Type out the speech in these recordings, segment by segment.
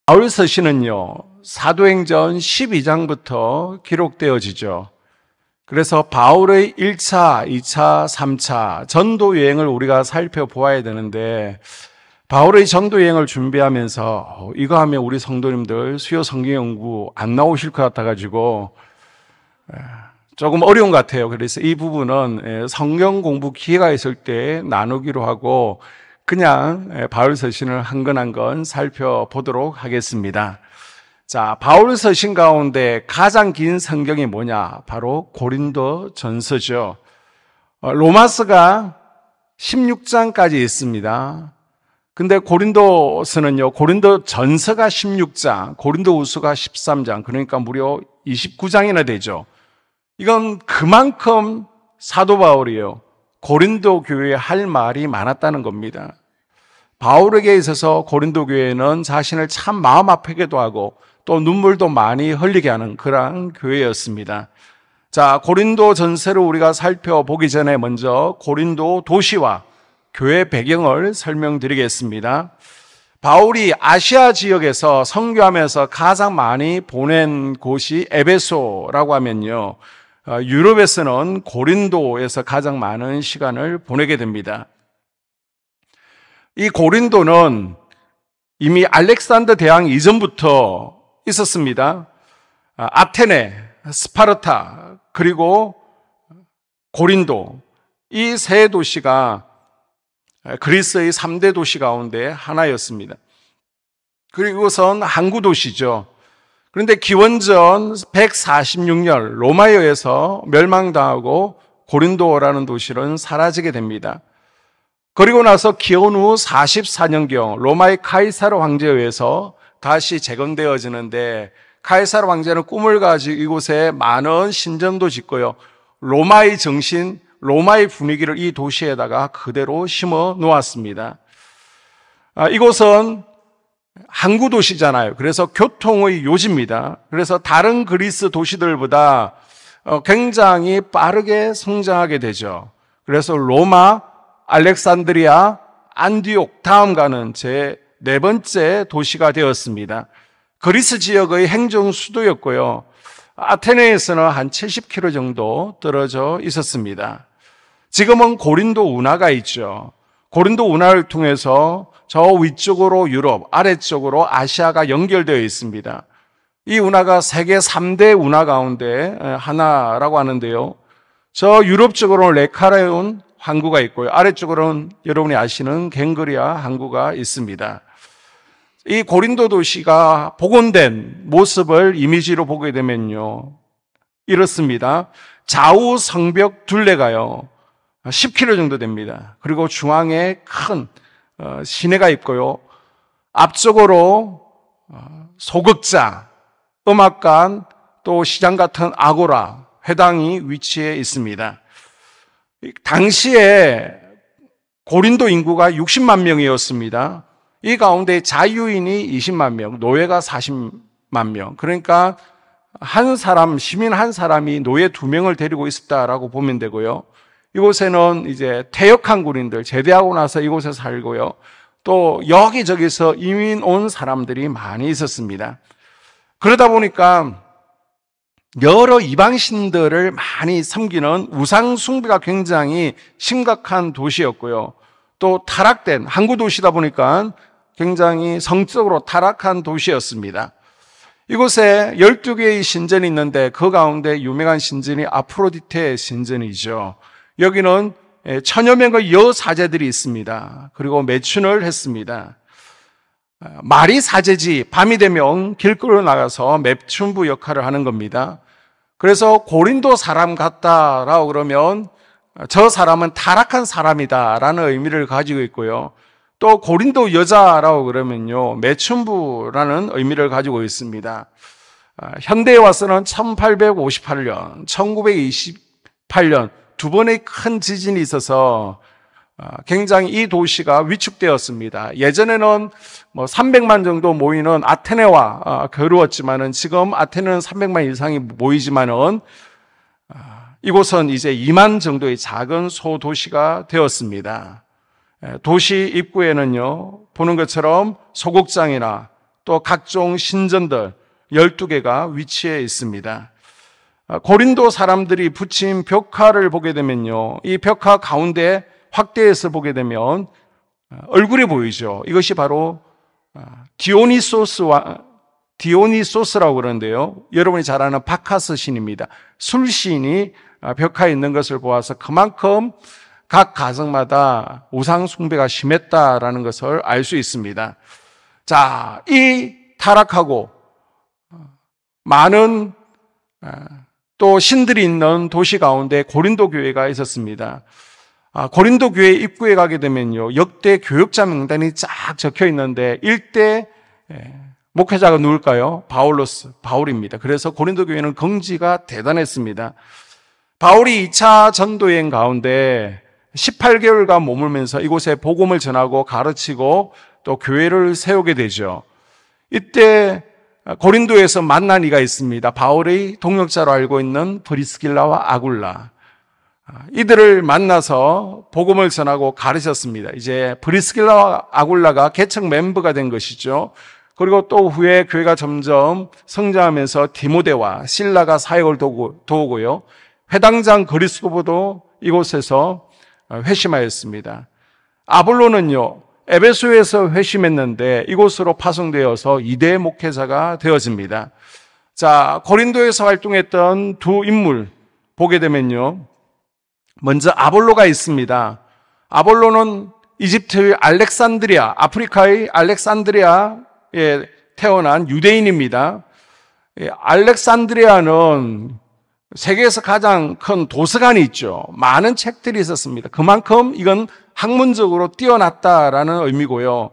바울 서신은요, 사도행전 12장부터 기록되어지죠. 그래서 바울의 1차, 2차, 3차 전도 여행을 우리가 살펴보아야 되는데, 바울의 전도 여행을 준비하면서 이거 하면 우리 성도님들 수요 성경 연구 안 나오실 것 같아가지고 조금 어려운 것 같아요. 그래서 이 부분은 성경 공부 기회가 있을 때 나누기로 하고 그냥 바울 서신을 한 건 한 건 살펴보도록 하겠습니다. 자, 바울 서신 가운데 가장 긴 성경이 뭐냐? 바로 고린도 전서죠. 로마서가 16장까지 있습니다. 근데 고린도서는요, 고린도 전서가 16장, 고린도 후서가 13장, 그러니까 무려 29장이나 되죠. 이건 그만큼 사도 바울이요, 고린도 교회에 할 말이 많았다는 겁니다. 바울에게 있어서 고린도 교회는 자신을 참 마음 아프게도 하고 또 눈물도 많이 흘리게 하는 그러한 교회였습니다. 자, 고린도 전서를 우리가 살펴보기 전에 먼저 고린도 도시와 교회 배경을 설명드리겠습니다. 바울이 아시아 지역에서 선교하면서 가장 많이 보낸 곳이 에베소라고 하면요, 유럽에서는 고린도에서 가장 많은 시간을 보내게 됩니다. 이 고린도는 이미 알렉산더 대왕 이전부터 있었습니다. 아테네, 스파르타, 그리고 고린도, 이 세 도시가 그리스의 3대 도시 가운데 하나였습니다. 그리고 우선 항구 도시죠. 그런데 기원전 146년 로마에 의해서 멸망당하고 고린도라는 도시는 사라지게 됩니다. 그리고 나서 기원 후 44년경 로마의 카이사르 황제에 의해서 다시 재건되어지는데, 카이사르 황제는 꿈을 가지고 이곳에 많은 신전도 짓고요, 로마의 정신, 로마의 분위기를 이 도시에다가 그대로 심어 놓았습니다. 이곳은 항구 도시잖아요. 그래서 교통의 요지입니다. 그래서 다른 그리스 도시들보다 굉장히 빠르게 성장하게 되죠. 그래서 로마, 알렉산드리아, 안디옥 다음 가는 제 4번째 도시가 되었습니다. 그리스 지역의 행정 수도였고요, 아테네에서는 한 70km 정도 떨어져 있었습니다. 지금은 고린도 운하가 있죠. 고린도 운하를 통해서 저 위쪽으로 유럽, 아래쪽으로 아시아가 연결되어 있습니다. 이 운하가 세계 3대 운하 가운데 하나라고 하는데요, 저 유럽 쪽으로는 레카레온 항구가 있고요, 아래쪽으로는 여러분이 아시는 갱그리아 항구가 있습니다. 이 고린도 도시가 복원된 모습을 이미지로 보게 되면요, 이렇습니다. 좌우 성벽 둘레가요 10km 정도 됩니다. 그리고 중앙에 큰 시내가 있고요, 앞쪽으로 소극장, 음악관, 또 시장 같은 아고라, 회당이 위치해 있습니다. 당시에 고린도 인구가 60만 명이었습니다. 이 가운데 자유인이 20만 명, 노예가 40만 명. 그러니까 한 사람, 시민 한 사람이 노예 2명을 데리고 있었다라고 보면 되고요. 이곳에는 이제 퇴역한 군인들, 제대하고 나서 이곳에 살고요, 또 여기저기서 이민 온 사람들이 많이 있었습니다. 그러다 보니까 여러 이방신들을 많이 섬기는 우상 숭배가 굉장히 심각한 도시였고요, 또 타락된 항구 도시다 보니까 굉장히 성적으로 타락한 도시였습니다. 이곳에 12개의 신전이 있는데 그 가운데 유명한 신전이 아프로디테 신전이죠. 여기는 1000여 명의 여사제들이 있습니다. 그리고 매춘을 했습니다. 말이 사제지, 밤이 되면 길거리로 나가서 매춘부 역할을 하는 겁니다. 그래서 고린도 사람 같다라고 그러면 저 사람은 타락한 사람이다라는 의미를 가지고 있고요, 또 고린도 여자라고 그러면요, 매춘부라는 의미를 가지고 있습니다. 현대에 와서는 1858년, 1928년 두 번의 큰 지진이 있어서 굉장히 이 도시가 위축되었습니다. 예전에는 300만 정도 모이는 아테네와 겨루었지만은 지금 아테네는 300만 이상이 모이지만은 이곳은 이제 2만 정도의 작은 소도시가 되었습니다. 도시 입구에는요, 보는 것처럼 소극장이나 또 각종 신전들 12개가 위치해 있습니다. 고린도 사람들이 붙인 벽화를 보게 되면요, 이 벽화 가운데 확대해서 보게 되면 얼굴이 보이죠. 이것이 바로 디오니소스라고 그러는데요, 여러분이 잘 아는 바카스 신입니다. 술신이 벽화에 있는 것을 보아서 그만큼 각 가정마다 우상 숭배가 심했다라는 것을 알 수 있습니다. 자, 이 타락하고 많은 또 신들이 있는 도시 가운데 고린도 교회가 있었습니다. 고린도 교회 입구에 가게 되면요, 역대 교역자 명단이 쫙 적혀 있는데 일대 목회자가 누굴까요? 바울입니다. 그래서 고린도 교회는 긍지가 대단했습니다. 바울이 2차 전도여행 가운데 18개월간 머물면서 이곳에 복음을 전하고 가르치고 또 교회를 세우게 되죠. 이때 고린도에서 만난 이가 있습니다. 바울의 동역자로 알고 있는 브리스길라와 아굴라. 이들을 만나서 복음을 전하고 가르쳤습니다. 이제 브리스길라와 아굴라가 개척 멤버가 된 것이죠. 그리고 또 후에 교회가 점점 성장하면서 디모데와 실라가 사역을 도우고요, 회당장 그리스도도 이곳에서 회심하였습니다. 아볼로는요, 에베소에서 회심했는데 이곳으로 파송되어서 2대 목회자가 되어집니다. 자, 고린도에서 활동했던 두 인물 보게 되면요, 먼저 아볼로가 있습니다. 아볼로는 이집트의 알렉산드리아, 아프리카의 알렉산드리아에 태어난 유대인입니다. 알렉산드리아는 세계에서 가장 큰 도서관이 있죠. 많은 책들이 있었습니다. 그만큼 이건 학문적으로 뛰어났다라는 의미고요.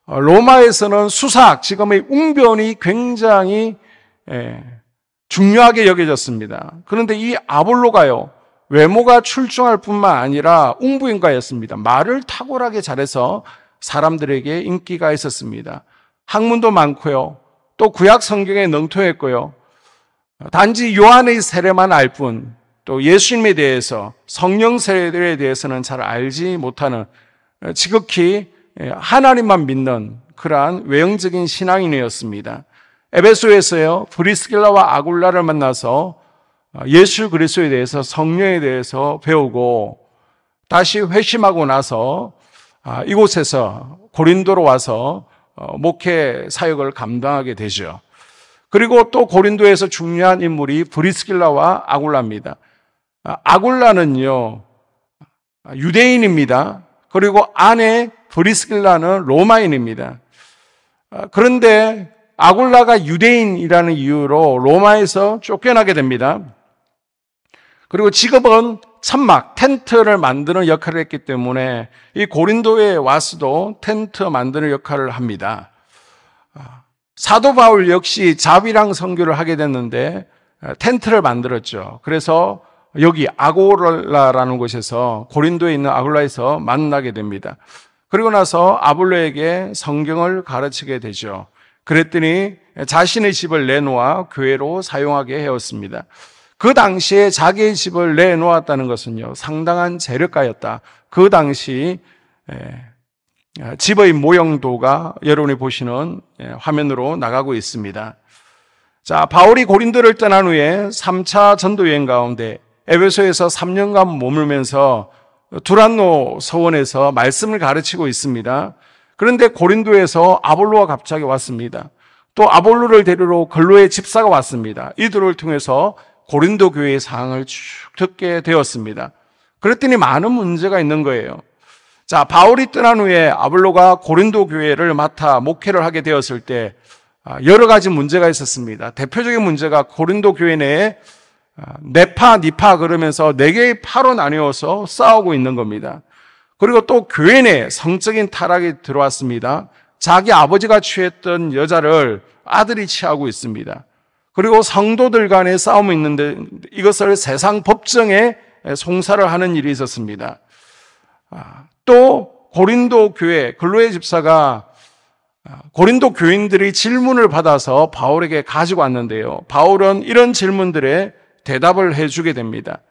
로마에서는 수사학, 지금의 웅변이 굉장히 중요하게 여겨졌습니다. 그런데 이 아볼로가요, 외모가 출중할 뿐만 아니라 웅부인가였습니다. 말을 탁월하게 잘해서 사람들에게 인기가 있었습니다. 학문도 많고요, 또 구약 성경에 능통했고요, 단지 요한의 세례만 알 뿐, 또 예수님에 대해서, 성령 세례에 대해서는 잘 알지 못하는 지극히 하나님만 믿는 그러한 외형적인 신앙인이었습니다. 에베소에서요, 브리스길라와 아굴라를 만나서 예수 그리스도에 대해서, 성령에 대해서 배우고 다시 회심하고 나서 이곳에서 고린도로 와서 목회 사역을 감당하게 되죠. 그리고 또 고린도에서 중요한 인물이 브리스길라와 아굴라입니다. 아굴라는요, 유대인입니다. 그리고 아내 브리스길라는 로마인입니다. 그런데 아굴라가 유대인이라는 이유로 로마에서 쫓겨나게 됩니다. 그리고 직업은 천막, 텐트를 만드는 역할을 했기 때문에 이 고린도에 와서도 텐트 만드는 역할을 합니다. 사도 바울 역시 자비랑 선교를 하게 됐는데 텐트를 만들었죠. 그래서 여기 아골라라는 곳에서, 고린도에 있는 아골라에서 만나게 됩니다. 그리고 나서 아볼로에게 성경을 가르치게 되죠. 그랬더니 자신의 집을 내놓아 교회로 사용하게 해왔습니다. 그 당시에 자기의 집을 내놓았다는 것은요, 상당한 재력가였다. 그 당시 집의 모형도가 여러분이 보시는 화면으로 나가고 있습니다. 자, 바울이 고린도를 떠난 후에 3차 전도여행 가운데 에베소에서 3년간 머물면서 두란노 서원에서 말씀을 가르치고 있습니다. 그런데 고린도에서 아볼로가 갑자기 왔습니다. 또 아볼로를 데리러 근로의 집사가 왔습니다. 이들을 통해서 고린도 교회의 상황을 쭉 듣게 되었습니다. 그랬더니 많은 문제가 있는 거예요. 자, 바울이 떠난 후에 아볼로가 고린도 교회를 맡아 목회를 하게 되었을 때 여러 가지 문제가 있었습니다. 대표적인 문제가 고린도 교회 내에 네파, 니파 그러면서 4개의 파로 나뉘어서 싸우고 있는 겁니다. 그리고 또 교회 내에 성적인 타락이 들어왔습니다. 자기 아버지가 취했던 여자를 아들이 취하고 있습니다. 그리고 성도들 간의 싸움이 있는데 이것을 세상 법정에 송사를 하는 일이 있었습니다. 또 고린도 교회 근로의 집사가 고린도 교인들이 질문을 받아서 바울에게 가지고 왔는데요, 바울은 이런 질문들에 대답을 해주게 됩니다.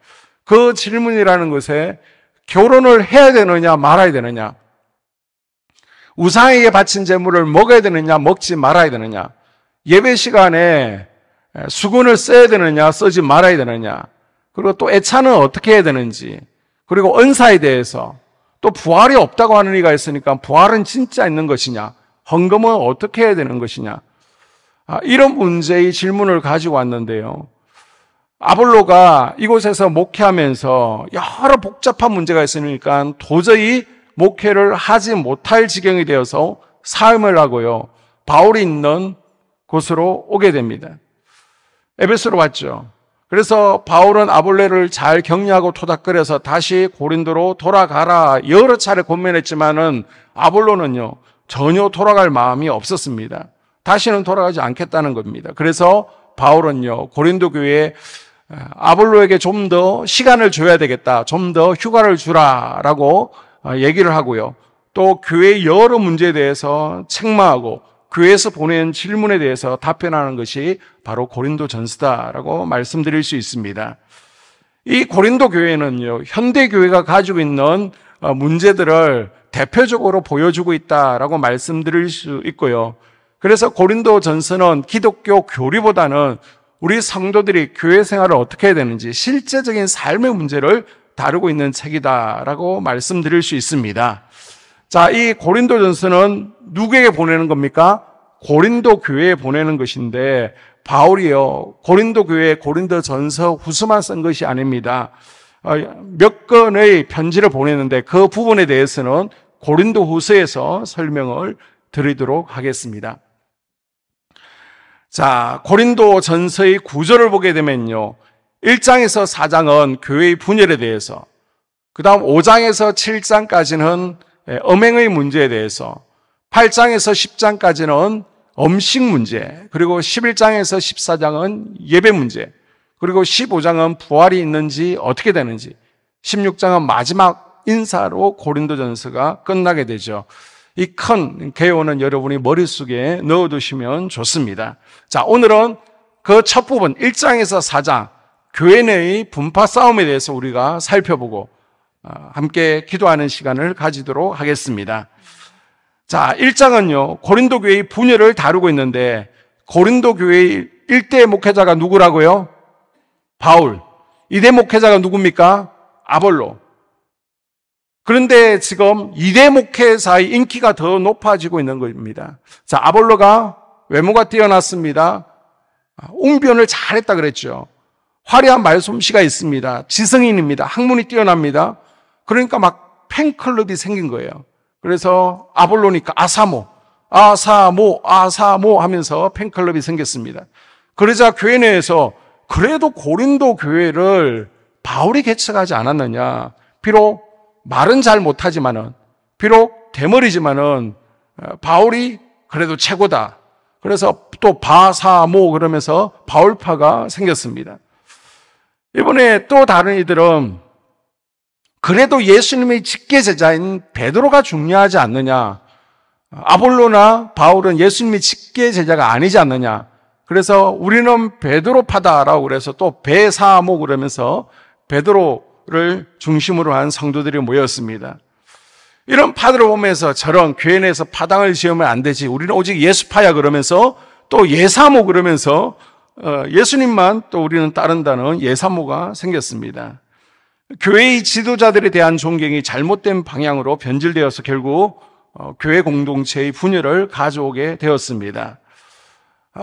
그 질문이라는 것에 결혼을 해야 되느냐 말아야 되느냐, 우상에게 바친 제물을 먹어야 되느냐, 먹지 말아야 되느냐, 예배 시간에 수건을 써야 되느냐, 쓰지 말아야 되느냐, 그리고 또 애차는 어떻게 해야 되는지, 그리고 은사에 대해서, 또 부활이 없다고 하는 이가 있으니까 부활은 진짜 있는 것이냐, 헌금은 어떻게 해야 되는 것이냐, 이런 문제의 질문을 가지고 왔는데요. 아볼로가 이곳에서 목회하면서 여러 복잡한 문제가 있으니까 도저히 목회를 하지 못할 지경이 되어서 사임을 하고요, 바울이 있는 곳으로 오게 됩니다. 에베소로 왔죠. 그래서 바울은 아볼로를 잘 격려하고 토닥거려서 다시 고린도로 돌아가라 여러 차례 권면했지만은 아볼로는요 전혀 돌아갈 마음이 없었습니다. 다시는 돌아가지 않겠다는 겁니다. 그래서 바울은요 고린도 교회에 아볼로에게 좀 더 시간을 줘야 되겠다, 좀 더 휴가를 주라라고 얘기를 하고요, 또 교회의 여러 문제에 대해서 책망하고 교회에서 보낸 질문에 대해서 답변하는 것이 바로 고린도 전서다라고 말씀드릴 수 있습니다. 이 고린도 교회는요 현대 교회가 가지고 있는 문제들을 대표적으로 보여주고 있다라고 말씀드릴 수 있고요. 그래서 고린도 전서는 기독교 교리보다는 우리 성도들이 교회 생활을 어떻게 해야 되는지 실제적인 삶의 문제를 다루고 있는 책이다라고 말씀드릴 수 있습니다. 자, 이 고린도 전서는 누구에게 보내는 겁니까? 고린도 교회에 보내는 것인데, 바울이요 고린도 교회에 고린도 전서 후서만 쓴 것이 아닙니다. 몇 건의 편지를 보내는데 그 부분에 대해서는 고린도 후서에서 설명을 드리도록 하겠습니다. 자, 고린도 전서의 구조를 보게 되면요, 1장에서 4장은 교회의 분열에 대해서, 그 다음 5장에서 7장까지는 음행의 문제에 대해서, 8장에서 10장까지는 음식 문제, 그리고 11장에서 14장은 예배 문제, 그리고 15장은 부활이 있는지 어떻게 되는지, 16장은 마지막 인사로 고린도전서가 끝나게 되죠. 이 큰 개요는 여러분이 머릿속에 넣어두시면 좋습니다. 자, 오늘은 그 첫 부분 1장에서 4장 교회 내의 분파 싸움에 대해서 우리가 살펴보고 함께 기도하는 시간을 가지도록 하겠습니다. 자, 1장은요 고린도 교회의 분열을 다루고 있는데, 고린도 교회의 1대 목회자가 누구라고요? 바울. 2대 목회자가 누굽니까? 아볼로. 그런데 지금 2대 목회자의 인기가 더 높아지고 있는 겁니다. 자, 아볼로가 외모가 뛰어났습니다. 웅변을 잘했다 그랬죠. 화려한 말솜씨가 있습니다. 지성인입니다. 학문이 뛰어납니다. 그러니까 막 팬클럽이 생긴 거예요. 그래서 아볼로니까 아사모 하면서 팬클럽이 생겼습니다. 그러자 교회 내에서 그래도 고린도 교회를 바울이 개척하지 않았느냐. 비록 말은 잘 못하지만은, 비록 대머리지만은 바울이 그래도 최고다. 그래서 또 바사모 그러면서 바울파가 생겼습니다. 이번에 또 다른 이들은 그래도 예수님의 직계 제자인 베드로가 중요하지 않느냐, 아볼로나 바울은 예수님의 직계 제자가 아니지 않느냐, 그래서 우리는 베드로파다라고 그래서 또 베사모 그러면서 베드로를 중심으로 한 성도들이 모였습니다. 이런 파들을 보면서 저런 교회 내에서 파당을 지으면 안 되지, 우리는 오직 예수파야 그러면서 또 예사모 그러면서 예수님만 또 우리는 따른다는 예사모가 생겼습니다. 교회의 지도자들에 대한 존경이 잘못된 방향으로 변질되어서 결국 교회 공동체의 분열을 가져오게 되었습니다.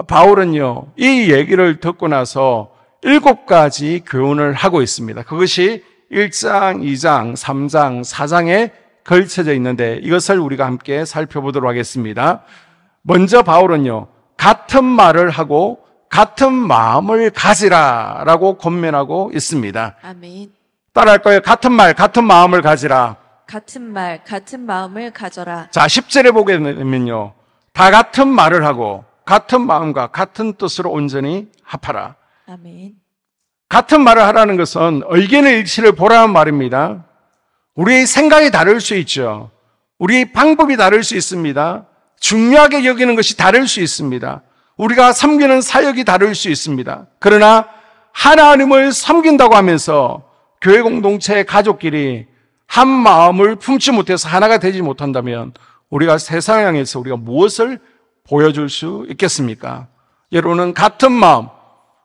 바울은요 이 얘기를 듣고 나서 7가지 교훈을 하고 있습니다. 그것이 1장, 2장, 3장, 4장에 걸쳐져 있는데 이것을 우리가 함께 살펴보도록 하겠습니다. 먼저 바울은요 같은 말을 하고 같은 마음을 가지라라고 권면하고 있습니다. 아멘. 따라할 거예요. 같은 말, 같은 마음을 가지라. 같은 말, 같은 마음을 가져라. 자, 10절에 보게 되면요, 다 같은 말을 하고 같은 마음과 같은 뜻으로 온전히 합하라. 아멘. 같은 말을 하라는 것은 의견의 일치를 보라는 말입니다. 우리의 생각이 다를 수 있죠. 우리의 방법이 다를 수 있습니다. 중요하게 여기는 것이 다를 수 있습니다. 우리가 섬기는 사역이 다를 수 있습니다. 그러나 하나님을 섬긴다고 하면서 교회 공동체 가족끼리 한 마음을 품지 못해서 하나가 되지 못한다면 우리가 세상을 향해서 우리가 무엇을 보여줄 수 있겠습니까? 여러분은 같은 마음,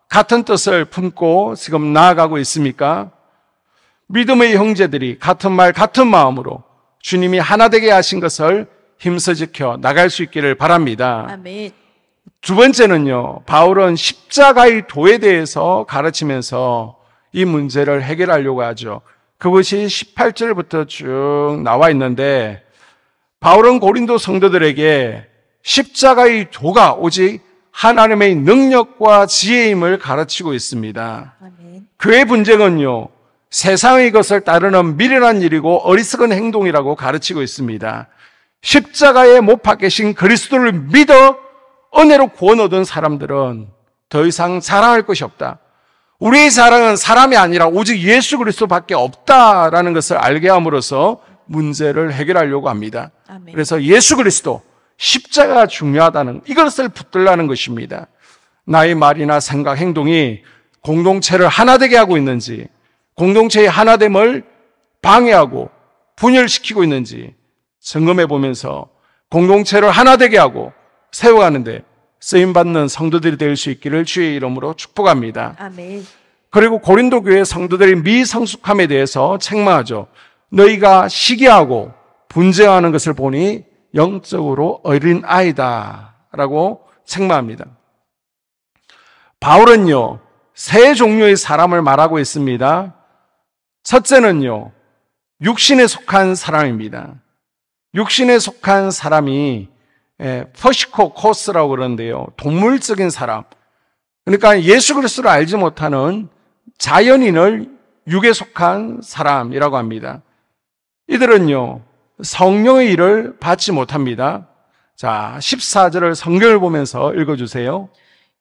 같은 뜻을 품고 지금 나아가고 있습니까? 믿음의 형제들이 같은 말, 같은 마음으로 주님이 하나 되게 하신 것을 힘써 지켜 나갈 수 있기를 바랍니다. 아멘. 두 번째는요, 바울은 십자가의 도에 대해서 가르치면서 이 문제를 해결하려고 하죠. 그것이 18절부터 쭉 나와 있는데, 바울은 고린도 성도들에게 십자가의 도가 오직 하나님의 능력과 지혜임을 가르치고 있습니다. 아멘. 그의 분쟁은요, 세상의 것을 따르는 미련한 일이고 어리석은 행동이라고 가르치고 있습니다. 십자가에 못 박히신 그리스도를 믿어 은혜로 구원 얻은 사람들은 더 이상 자랑할 것이 없다. 우리의 자랑은 사람이 아니라 오직 예수 그리스도밖에 없다라는 것을 알게 함으로써 문제를 해결하려고 합니다. 아멘. 그래서 예수 그리스도, 십자가가 중요하다는 이것을 붙들라는 것입니다. 나의 말이나 생각, 행동이 공동체를 하나 되게 하고 있는지, 공동체의 하나됨을 방해하고 분열시키고 있는지 점검해 보면서 공동체를 하나 되게 하고 세워가는데 쓰임받는 성도들이 될 수 있기를 주의 이름으로 축복합니다. 아멘. 그리고 고린도 교회 성도들의 미성숙함에 대해서 책망하죠. 너희가 시기하고 분쟁하는 것을 보니 영적으로 어린 아이다 라고 책망합니다. 바울은요, 세 종류의 사람을 말하고 있습니다. 첫째는요, 육신에 속한 사람입니다. 육신에 속한 사람이 퍼시코 코스라고 그러는데요, 동물적인 사람. 그러니까 예수 그리스도를 알지 못하는 자연인을 육에 속한 사람이라고 합니다. 이들은요, 성령의 일을 받지 못합니다. 자, 14절을 성경을 보면서 읽어주세요.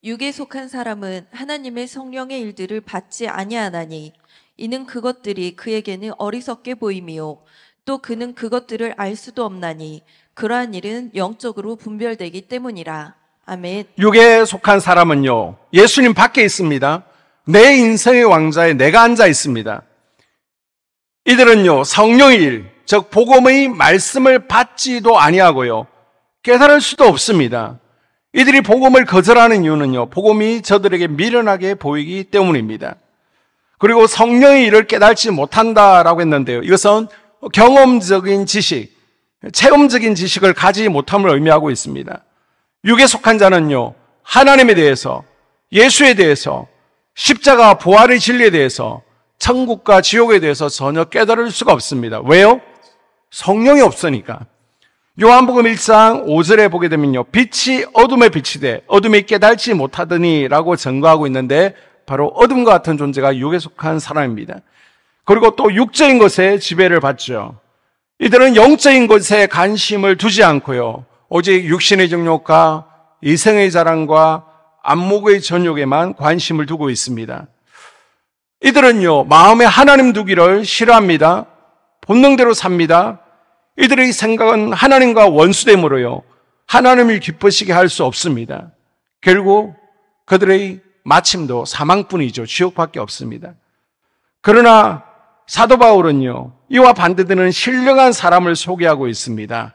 육에 속한 사람은 하나님의 성령의 일들을 받지 아니하나니 이는 그것들이 그에게는 어리석게 보임이요 또 그는 그것들을 알 수도 없나니 그러한 일은 영적으로 분별되기 때문이라. 아멘. 육에 속한 사람은요, 예수님 밖에 있습니다. 내 인생의 왕자에 내가 앉아 있습니다. 이들은요, 성령의 일, 즉 복음의 말씀을 받지도 아니하고요, 깨달을 수도 없습니다. 이들이 복음을 거절하는 이유는요, 복음이 저들에게 미련하게 보이기 때문입니다. 그리고 성령의 일을 깨달지 못한다라고 했는데요, 이것은 경험적인 지식, 체험적인 지식을 가지지 못함을 의미하고 있습니다. 육에 속한 자는요, 하나님에 대해서, 예수에 대해서, 십자가 부활의 진리에 대해서, 천국과 지옥에 대해서 전혀 깨달을 수가 없습니다. 왜요? 성령이 없으니까. 요한복음 1장 5절에 보게 되면요, 빛이 어둠에 빛이 돼 어둠이 깨달지 못하더니 라고 증거하고 있는데, 바로 어둠과 같은 존재가 육에 속한 사람입니다. 그리고 또 육적인 것에 지배를 받죠. 이들은 영적인 것에 관심을 두지 않고요, 오직 육신의 정욕과 이성의 자랑과 안목의 전욕에만 관심을 두고 있습니다. 이들은요, 마음에 하나님 두기를 싫어합니다. 본능대로 삽니다. 이들의 생각은 하나님과 원수됨으로요, 하나님을 기쁘시게 할 수 없습니다. 결국 그들의 마침도 사망뿐이죠. 지옥밖에 없습니다. 그러나 사도 바울은요, 이와 반대되는 신령한 사람을 소개하고 있습니다.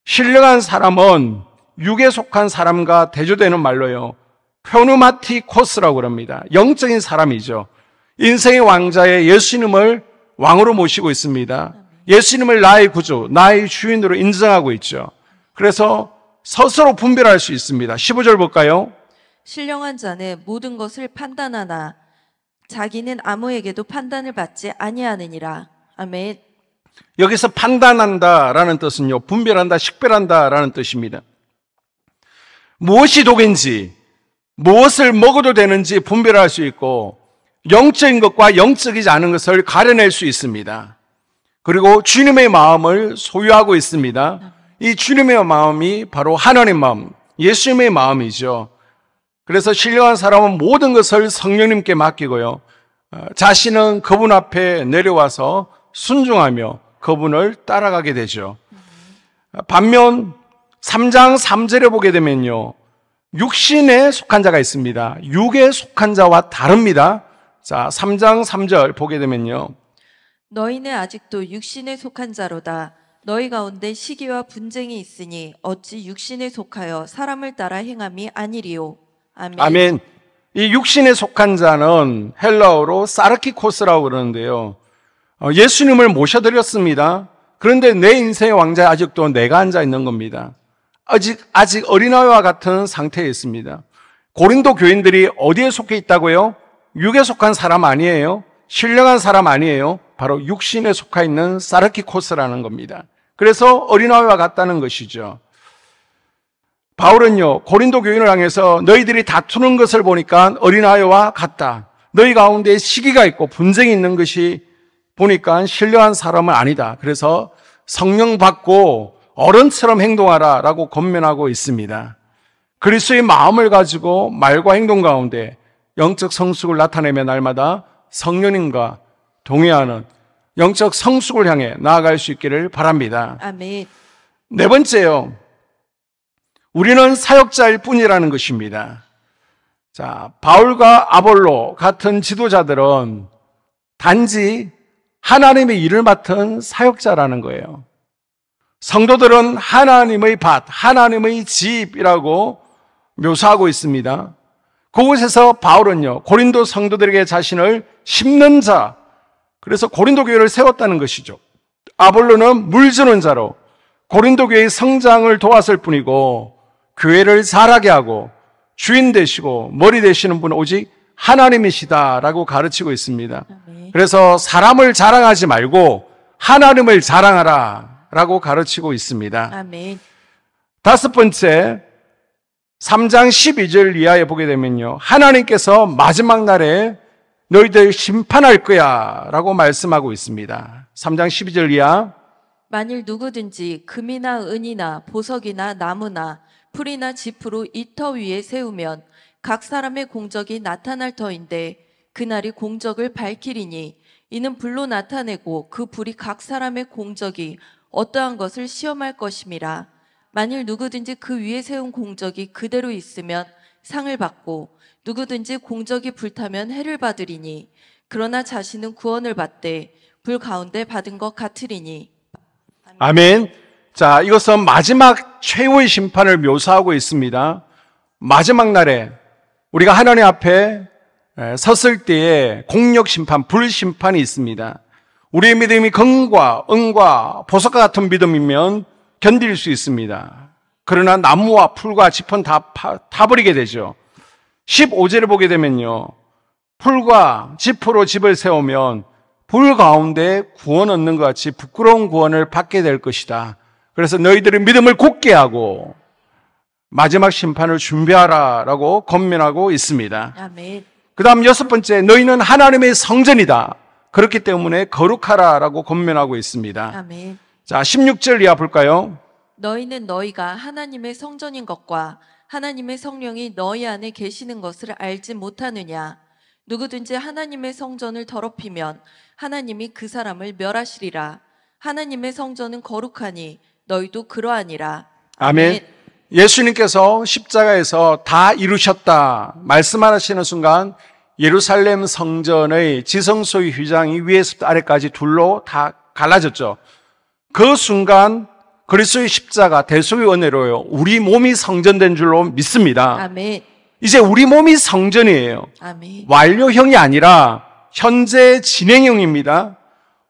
신령한 사람은 육에 속한 사람과 대조되는 말로요, 표누마티코스라고 합니다. 영적인 사람이죠. 인생의 왕자의 예수님을 왕으로 모시고 있습니다. 예수님을 나의 구주, 나의 주인으로 인정하고 있죠. 그래서 스스로 분별할 수 있습니다. 15절 볼까요? 신령한 자는 모든 것을 판단하나 자기는 아무에게도 판단을 받지 아니하느니라. 아멘. 여기서 판단한다라는 뜻은요, 분별한다, 식별한다라는 뜻입니다. 무엇이 독인지, 무엇을 먹어도 되는지 분별할 수 있고, 영적인 것과 영적이지 않은 것을 가려낼 수 있습니다. 그리고 주님의 마음을 소유하고 있습니다. 이 주님의 마음이 바로 하나님의 마음, 예수님의 마음이죠. 그래서 신령한 사람은 모든 것을 성령님께 맡기고요, 자신은 그분 앞에 내려와서 순종하며 그분을 따라가게 되죠. 반면 3장 3절에 보게 되면요, 육신에 속한 자가 있습니다. 육에 속한 자와 다릅니다. 자, 3장 3절 보게 되면요, 너희는 아직도 육신에 속한 자로다. 너희 가운데 시기와 분쟁이 있으니 어찌 육신에 속하여 사람을 따라 행함이 아니리요. 아멘. 아멘. 이 육신에 속한 자는 헬라어로 사르키코스라고 그러는데요. 예수님을 모셔드렸습니다. 그런데 내 인생의 왕자에 아직도 내가 앉아 있는 겁니다. 아직 어린아이와 같은 상태에 있습니다. 고린도 교인들이 어디에 속해 있다고요? 육에 속한 사람 아니에요. 신령한 사람 아니에요. 바로 육신에 속해 있는 사르키코스라는 겁니다. 그래서 어린아이와 같다는 것이죠. 바울은요, 고린도 교인을 향해서 너희들이 다투는 것을 보니까 어린아이와 같다. 너희 가운데 시기가 있고 분쟁이 있는 것이 보니까 신령한 사람은 아니다. 그래서 성령 받고 어른처럼 행동하라 라고 권면하고 있습니다. 그리스도의 마음을 가지고 말과 행동 가운데 영적 성숙을 나타내며 날마다 성령님과 동의하는 영적 성숙을 향해 나아갈 수 있기를 바랍니다. 아멘. 네 번째요. 우리는 사역자일 뿐이라는 것입니다. 자, 바울과 아볼로 같은 지도자들은 단지 하나님의 일을 맡은 사역자라는 거예요. 성도들은 하나님의 밭, 하나님의 집이라고 묘사하고 있습니다. 그곳에서 바울은요, 고린도 성도들에게 자신을 심는 자, 그래서 고린도 교회를 세웠다는 것이죠. 아볼로는 물 주는 자로 고린도 교회의 성장을 도왔을 뿐이고 교회를 자라게 하고 주인 되시고 머리 되시는 분은 오직 하나님이시다라고 가르치고 있습니다. 그래서 사람을 자랑하지 말고 하나님을 자랑하라라고 가르치고 있습니다. 아멘. 다섯 번째, 3장 12절 이하에 보게 되면요, 하나님께서 마지막 날에 너희들 심판할 거야 라고 말씀하고 있습니다. 3장 12절 이하. 만일 누구든지 금이나 은이나 보석이나 나무나 풀이나 짚으로 이 터 위에 세우면 각 사람의 공적이 나타날 터인데 그날이 공적을 밝히리니 이는 불로 나타내고 그 불이 각 사람의 공적이 어떠한 것을 시험할 것임이라. 만일 누구든지 그 위에 세운 공적이 그대로 있으면 상을 받고 누구든지 공적이 불타면 해를 받으리니 그러나 자신은 구원을 받되 불 가운데 받은 것 같으리니. 아멘. 자, 이것은 마지막 최후의 심판을 묘사하고 있습니다. 마지막 날에 우리가 하나님 앞에 섰을 때에 공력 심판, 불 심판이 있습니다. 우리의 믿음이 금과 은과 보석과 같은 믿음이면 견딜 수 있습니다. 그러나 나무와 풀과 짚은 다 타버리게 되죠. 15절을 보게 되면요, 풀과 짚으로 집을 세우면 불 가운데 구원 얻는 것 같이 부끄러운 구원을 받게 될 것이다. 그래서 너희들의 믿음을 굳게 하고 마지막 심판을 준비하라라고 권면하고 있습니다. 아멘. 그 다음 여섯 번째, 너희는 하나님의 성전이다. 그렇기 때문에 거룩하라라고 권면하고 있습니다. 아멘. 자, 16절 이하 볼까요? 너희는 너희가 하나님의 성전인 것과 하나님의 성령이 너희 안에 계시는 것을 알지 못하느냐. 누구든지 하나님의 성전을 더럽히면 하나님이 그 사람을 멸하시리라. 하나님의 성전은 거룩하니 너희도 그러하니라. 아멘. 예수님께서 십자가에서 다 이루셨다 말씀하시는 순간 예루살렘 성전의 지성소의 휘장이 위에서부터 아래까지 둘로 다 갈라졌죠. 그 순간 그리스도의 십자가 대속의 은혜로요, 우리 몸이 성전된 줄로 믿습니다. 아멘. 이제 우리 몸이 성전이에요. 아멘. 완료형이 아니라 현재 진행형입니다.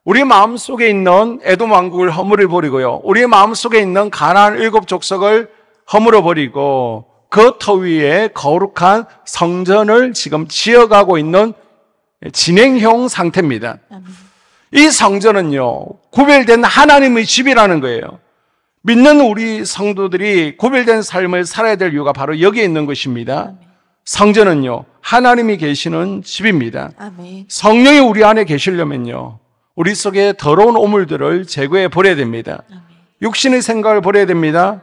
우리 마음속에 있는 에돔 왕국을 허물어 버리고요, 우리 마음속에 있는 가나안 7 족속을 허물어 버리고 그 터 위에 거룩한 성전을 지금 지어가고 있는 진행형 상태입니다. 아멘. 이 성전은요, 구별된 하나님의 집이라는 거예요. 믿는 우리 성도들이 구별된 삶을 살아야 될 이유가 바로 여기에 있는 것입니다. 성전은요, 하나님이 계시는 집입니다. 아멘. 성령이 우리 안에 계시려면요, 우리 속에 더러운 오물들을 제거해 버려야 됩니다. 아멘. 육신의 생각을 버려야 됩니다.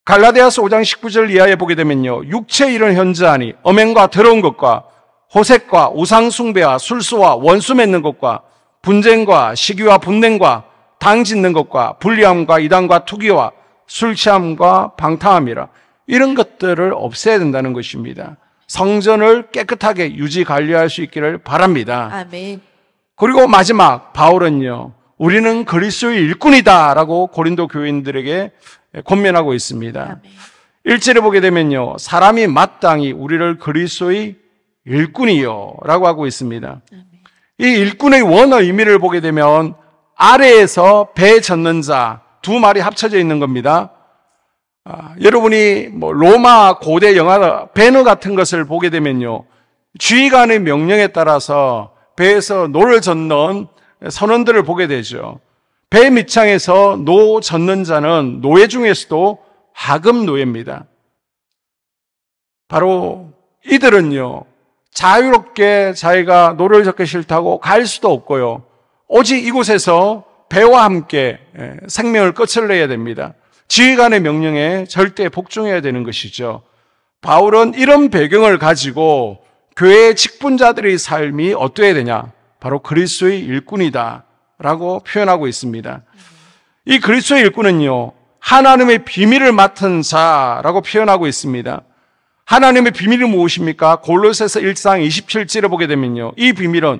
갈라디아서 5장 19절 이하에 보게 되면요, 육체의 일은 현저하니 엄행과 더러운 것과 호색과 우상숭배와 술수와 원수 맺는 것과 분쟁과 시기와 분냉과 당 짓는 것과 불리함과 이단과 투기와 술 취함과 방탕함이라. 이런 것들을 없애야 된다는 것입니다. 성전을 깨끗하게 유지 관리할 수 있기를 바랍니다. 아멘. 그리고 마지막 바울은요, 우리는 그리스도의 일꾼이다라고 고린도 교인들에게 권면하고 있습니다. 아멘. 1절에 보게 되면요, 사람이 마땅히 우리를 그리스도의 일꾼이요 라고 하고 있습니다. 아멘. 이 일꾼의 원어 의미를 보게 되면 아래에서 배 젓는 자 두 말이 합쳐져 있는 겁니다. 여러분이 로마 고대 영화 배너 같은 것을 보게 되면요, 지휘관의 명령에 따라서 배에서 노를 젓는 선원들을 보게 되죠. 배 밑창에서 노 젓는 자는 노예 중에서도 하급 노예입니다. 바로 이들은요, 자유롭게 자기가 노를 젓기 싫다고 갈 수도 없고요, 오직 이곳에서 배와 함께 생명을 끝을내야 됩니다. 지휘관의 명령에 절대 복종해야 되는 것이죠. 바울은 이런 배경을 가지고 교회의 직분자들의 삶이 어떠해야 되냐? 바로 그리스도의 일꾼이다 라고 표현하고 있습니다. 이 그리스도의 일꾼은요, 하나님의 비밀을 맡은 자라고 표현하고 있습니다. 하나님의 비밀이 무엇입니까? 골로새서 1장 27절에 보게 되면요, 이 비밀은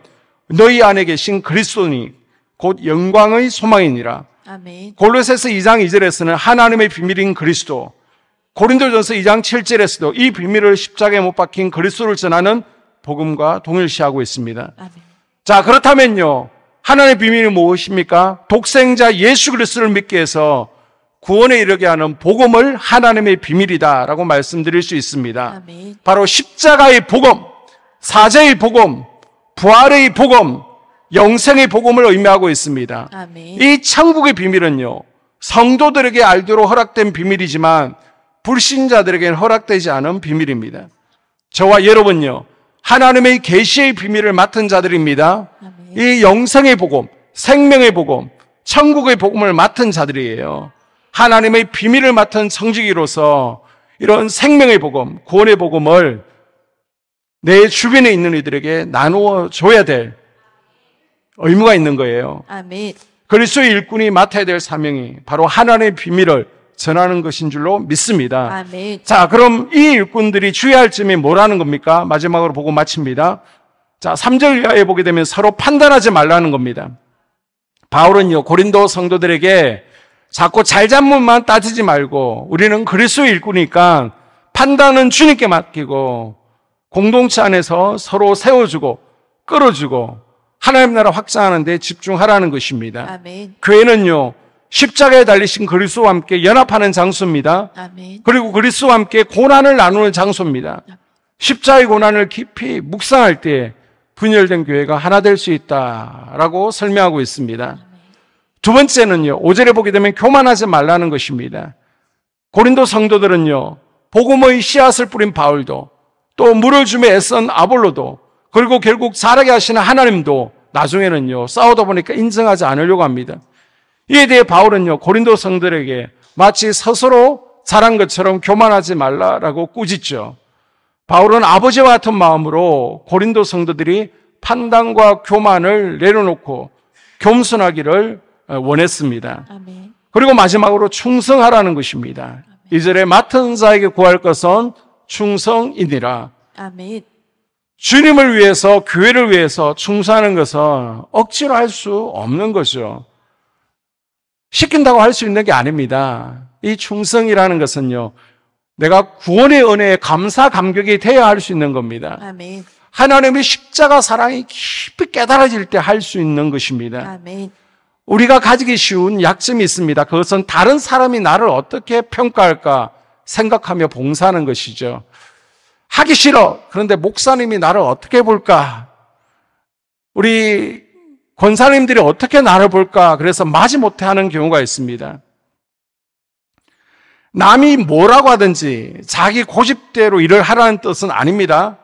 너희 안에 계신 그리스도니 곧 영광의 소망이니라. 아멘. 골로새서 2장 2절에서는 하나님의 비밀인 그리스도, 고린도전서 2장 7절에서도 이 비밀을 십자가에 못 박힌 그리스도를 전하는 복음과 동일시하고 있습니다. 아멘. 자, 그렇다면요, 하나님의 비밀이 무엇입니까? 독생자 예수 그리스도를 믿게 해서 구원에 이르게 하는 복음을 하나님의 비밀이다라고 말씀드릴 수 있습니다. 아멘. 바로 십자가의 복음, 사제의 복음, 부활의 복음, 영생의 복음을 의미하고 있습니다. 아멘. 이 천국의 비밀은요, 성도들에게 알도록 허락된 비밀이지만 불신자들에게는 허락되지 않은 비밀입니다. 저와 여러분요, 하나님의 계시의 비밀을 맡은 자들입니다. 아멘. 이 영생의 복음, 생명의 복음, 천국의 복음을 맡은 자들이에요. 하나님의 비밀을 맡은 청지기로서 이런 생명의 복음, 구원의 복음을 내 주변에 있는 이들에게 나누어 줘야 될 의무가 있는 거예요. 아멘. 그리스도의 일꾼이 맡아야 될 사명이 바로 하나님의 비밀을 전하는 것인 줄로 믿습니다. 아멘. 자, 그럼 이 일꾼들이 주의할 점이 뭐라는 겁니까? 마지막으로 보고 마칩니다. 자, 3절 이하에 보게 되면 서로 판단하지 말라는 겁니다. 바울은요, 고린도 성도들에게 자꾸 잘잘못만 따지지 말고 우리는 그리스도의 일꾼이니까 판단은 주님께 맡기고 공동체 안에서 서로 세워주고 끌어주고 하나님 나라 확장하는 데 집중하라는 것입니다. 아멘. 교회는요, 십자가에 달리신 그리스도와 함께 연합하는 장소입니다. 아멘. 그리고 그리스도와 함께 고난을 나누는 장소입니다. 십자가의 고난을 깊이 묵상할 때 분열된 교회가 하나 될 수 있다라고 설명하고 있습니다. 두 번째는요, 5절에 보게 되면 교만하지 말라는 것입니다. 고린도 성도들은요, 복음의 씨앗을 뿌린 바울도, 또 물을 주며 애쓴 아볼로도, 그리고 결국 자라게 하시는 하나님도 나중에는요, 싸우다 보니까 인정하지 않으려고 합니다. 이에 대해 바울은요, 고린도 성도들에게 마치 스스로 잘한 것처럼 교만하지 말라라고 꾸짖죠. 바울은 아버지와 같은 마음으로 고린도 성도들이 판단과 교만을 내려놓고 겸손하기를 원했습니다. 아멘. 그리고 마지막으로 충성하라는 것입니다. 2절에 맡은 자에게 구할 것은 충성이니라. 아멘. 주님을 위해서, 교회를 위해서 충성하는 것은 억지로 할 수 없는 거죠. 시킨다고 할 수 있는 게 아닙니다. 이 충성이라는 것은요, 내가 구원의 은혜에 감사 감격이 돼야 할 수 있는 겁니다. 아멘. 하나님의 십자가 사랑이 깊이 깨달아질 때 할 수 있는 것입니다. 아멘. 우리가 가지기 쉬운 약점이 있습니다. 그것은 다른 사람이 나를 어떻게 평가할까 생각하며 봉사하는 것이죠. 하기 싫어. 그런데 목사님이 나를 어떻게 볼까? 우리 권사님들이 어떻게 나를 볼까? 그래서 마지못해 하는 경우가 있습니다. 남이 뭐라고 하든지 자기 고집대로 일을 하라는 뜻은 아닙니다.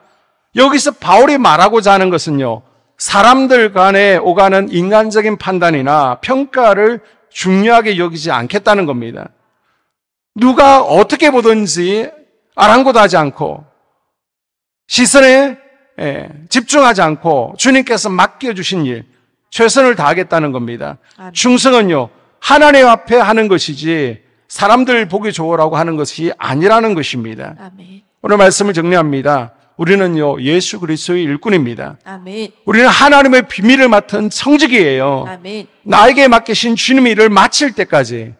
여기서 바울이 말하고자 하는 것은요, 사람들 간에 오가는 인간적인 판단이나 평가를 중요하게 여기지 않겠다는 겁니다. 누가 어떻게 보든지 아랑곳하지 않고 시선에 집중하지 않고 주님께서 맡겨주신 일, 최선을 다하겠다는 겁니다. 아멘. 충성은요, 하나님 앞에 하는 것이지 사람들 보기 좋으라고 하는 것이 아니라는 것입니다. 아멘. 오늘 말씀을 정리합니다. 우리는요, 예수 그리스도의 일꾼입니다. 아멘. 우리는 하나님의 비밀을 맡은 청지기예요. 아멘. 나에게 맡기신 주님의 일을 마칠 때까지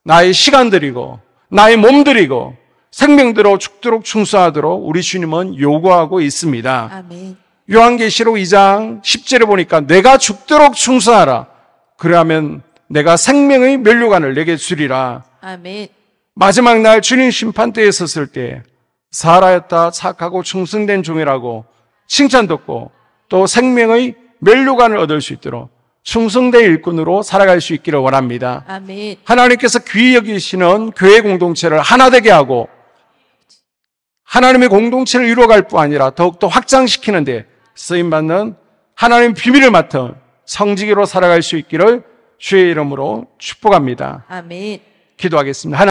나의 시간 들이고 나의 몸 들이고 생명 들어 죽도록 충성하도록 우리 주님은 요구하고 있습니다. 아멘. 요한계시록 2장 10절에 보니까 내가 죽도록 충성하라. 그러면 내가 생명의 면류관을 내게 주리라. 아멘. 마지막 날 주님 심판대에 섰을 때 살아있다 착하고 충성된 종이라고 칭찬 듣고 또 생명의 면류관을 얻을 수 있도록 충성된 일꾼으로 살아갈 수 있기를 원합니다. 아멘. 하나님께서 귀히 여기시는 교회 공동체를 하나 되게 하고 하나님의 공동체를 이루어갈 뿐 아니라 더욱더 확장시키는 데 쓰임받는 하나님의 비밀을 맡은 성지기로 살아갈 수 있기를 주의 이름으로 축복합니다. 아멘. 기도하겠습니다.